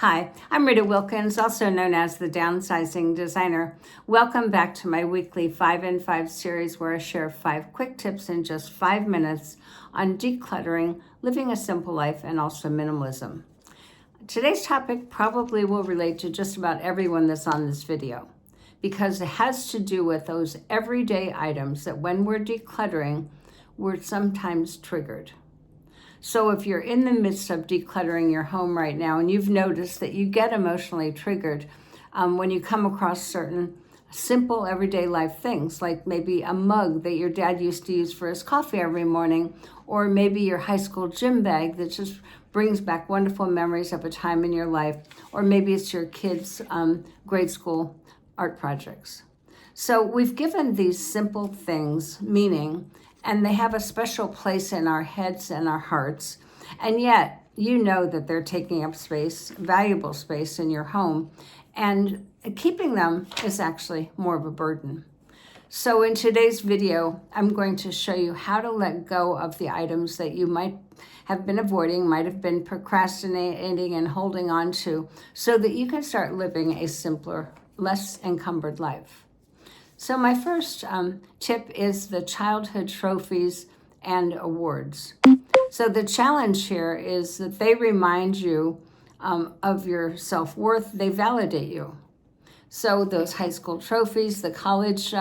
Hi, I'm Rita Wilkins, also known as the Downsizing Designer. Welcome back to my weekly 5 in 5 series where I share 5 quick tips in just 5 minutes on decluttering, living a simple life, and also minimalism. Today's topic probably will relate to just about everyone that's on this video because it has to do with those everyday items that when we're decluttering, we're sometimes triggered. So if you're in the midst of decluttering your home right now and you've noticed that you get emotionally triggered when you come across certain simple everyday life things, like maybe a mug that your dad used to use for his coffee every morning, or maybe your high school gym bag that just brings back wonderful memories of a time in your life, or maybe it's your kids' grade school art projects. So we've given these simple things meaning, and they have a special place in our heads and our hearts. And yet, you know that they're taking up space, valuable space in your home, and keeping them is actually more of a burden. So in today's video, I'm going to show you how to let go of the items that you might have been avoiding, might have been procrastinating and holding on to, so that you can start living a simpler, less encumbered life. So my first tip is the childhood trophies and awards. So the challenge here is that they remind you of your self-worth. They validate you. So those high school trophies, the college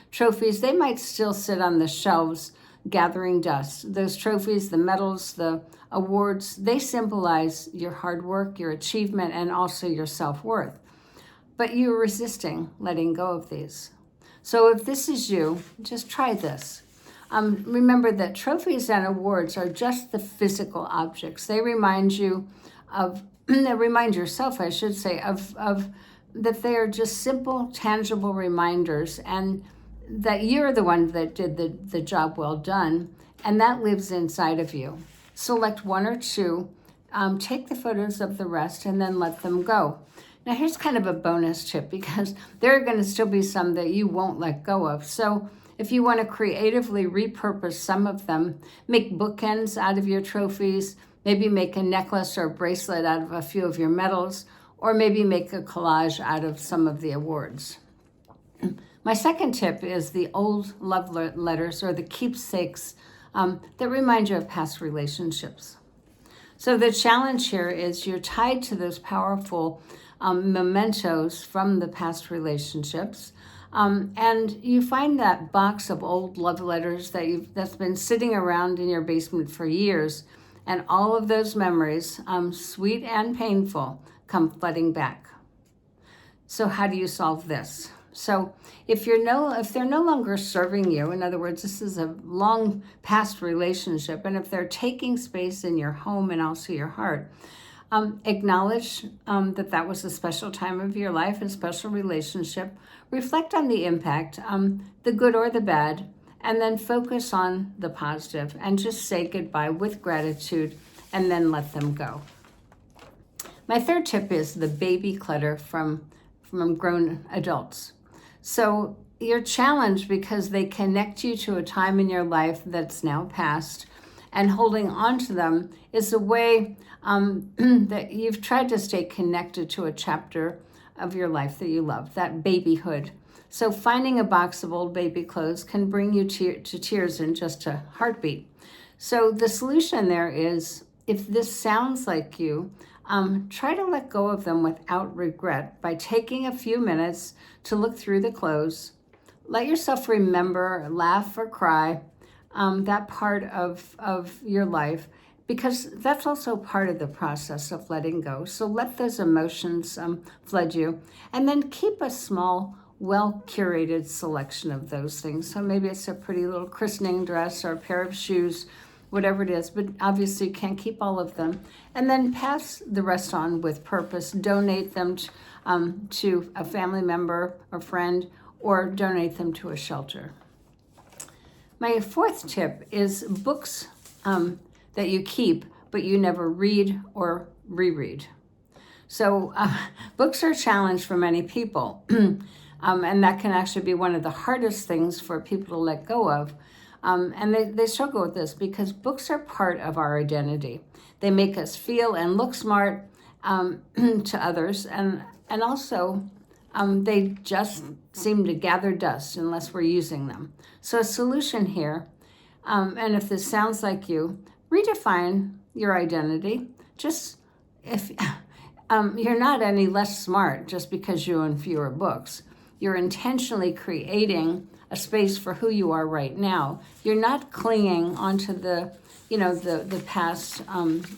trophies, they might still sit on the shelves gathering dust. Those trophies, the medals, the awards, they symbolize your hard work, your achievement, and also your self-worth. But you're resisting letting go of these. So if this is you, just try this. Remember that trophies and awards are just the physical objects. They remind you of, they remind yourself, I should say, of that they are just simple, tangible reminders, and that you're the one that did the job well done, and that lives inside of you. Select one or two, take the photos of the rest, and then let them go. Now here's kind of a bonus tip because there are going to still be some that you won't let go of. So if you want to creatively repurpose some of them, make bookends out of your trophies, maybe make a necklace or a bracelet out of a few of your medals, or maybe make a collage out of some of the awards. My second tip is the old love letters or the keepsakes that remind you of past relationships. So the challenge here is you're tied to those powerful mementos from the past relationships. And you find that box of old love letters that's been sitting around in your basement for years. And all of those memories, sweet and painful, come flooding back. So how do you solve this? So if they're no longer serving you, in other words, this is a long past relationship, and if they're taking space in your home and also your heart, acknowledge that was a special time of your life, a special relationship. Reflect on the impact, the good or the bad, and then focus on the positive and just say goodbye with gratitude and then let them go. My third tip is the baby clutter from grown adults. So you're challenged because they connect you to a time in your life that's now past, and holding on to them is a way that you've tried to stay connected to a chapter of your life that you love, that babyhood. So finding a box of old baby clothes can bring you to tears in just a heartbeat. So the solution there is, if this sounds like you, try to let go of them without regret by taking a few minutes to look through the clothes. Let yourself remember, laugh or cry, that part of your life, because that's also part of the process of letting go. So let those emotions flood you, and then keep a small, well-curated selection of those things. So maybe it's a pretty little christening dress or a pair of shoes, whatever it is, but obviously you can't keep all of them. And then pass the rest on with purpose. Donate them to a family member or friend, or donate them to a shelter. My fourth tip is books that you keep, but you never read or reread. So books are a challenge for many people. And that can actually be one of the hardest things for people to let go of. And they struggle with this because books are part of our identity. They make us feel and look smart, to others, and also they just seem to gather dust unless we're using them. So a solution here, and if this sounds like you, redefine your identity. Just if you're not any less smart just because you own fewer books. You're intentionally creating a space for who you are right now. You're not clinging onto the past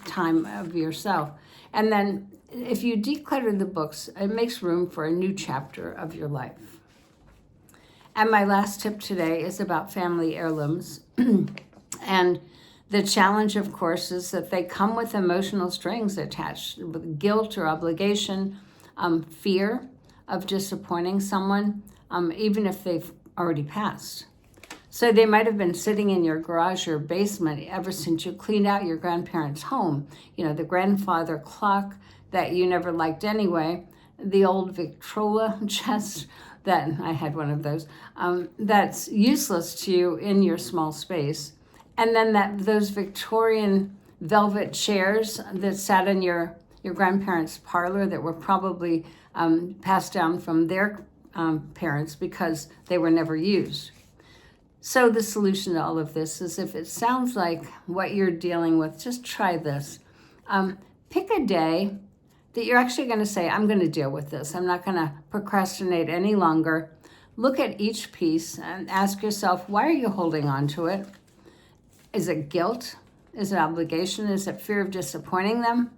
time of yourself. And then if you declutter the books, it makes room for a new chapter of your life. And my last tip today is about family heirlooms. And the challenge, of course, is that they come with emotional strings attached, with guilt or obligation, fear of disappointing someone, even if they've already passed. So they might have been sitting in your garage or basement ever since you cleaned out your grandparents' home. The grandfather clock that you never liked anyway, the old Victrola chest, that I had one of those, that's useless to you in your small space. And then those Victorian velvet chairs that sat in your grandparents' parlor that were probably passed down from their parents because they were never used. So the solution to all of this is, if it sounds like what you're dealing with, just try this. Pick a day that you're actually going to say, I'm going to deal with this. I'm not going to procrastinate any longer. Look at each piece and ask yourself, why are you holding on to it? Is it guilt? Is it obligation? Is it fear of disappointing them?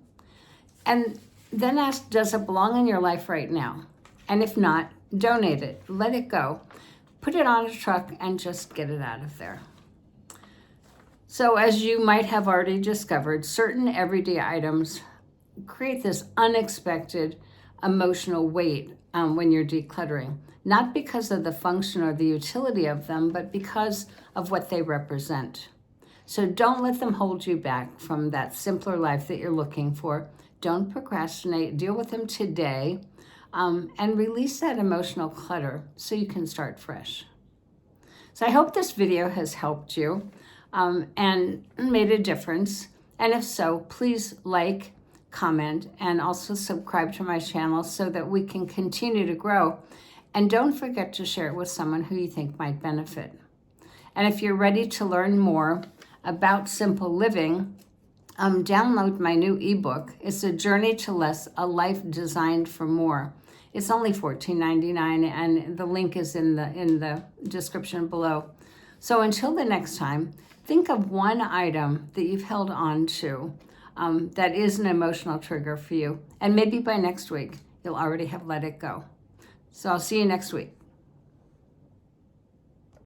And then ask, does it belong in your life right now? And if not, donate it. Let it go. Put it on a truck and just get it out of there. So as you might have already discovered, certain everyday items create this unexpected emotional weight when you're decluttering. Not because of the function or the utility of them, but because of what they represent. So don't let them hold you back from that simpler life that you're looking for. Don't procrastinate. Deal with them today, and release that emotional clutter so you can start fresh. So I hope this video has helped you and made a difference. And if so, please like, comment, and also subscribe to my channel so that we can continue to grow. And don't forget to share it with someone who you think might benefit. And if you're ready to learn more about simple living, download my new ebook. It's A Journey to Less, a Life Designed for More. It's only $14.99, and the link is in the description below. So until the next time, think of one item that you've held on to that is an emotional trigger for you. And maybe by next week, you'll already have let it go. So I'll see you next week.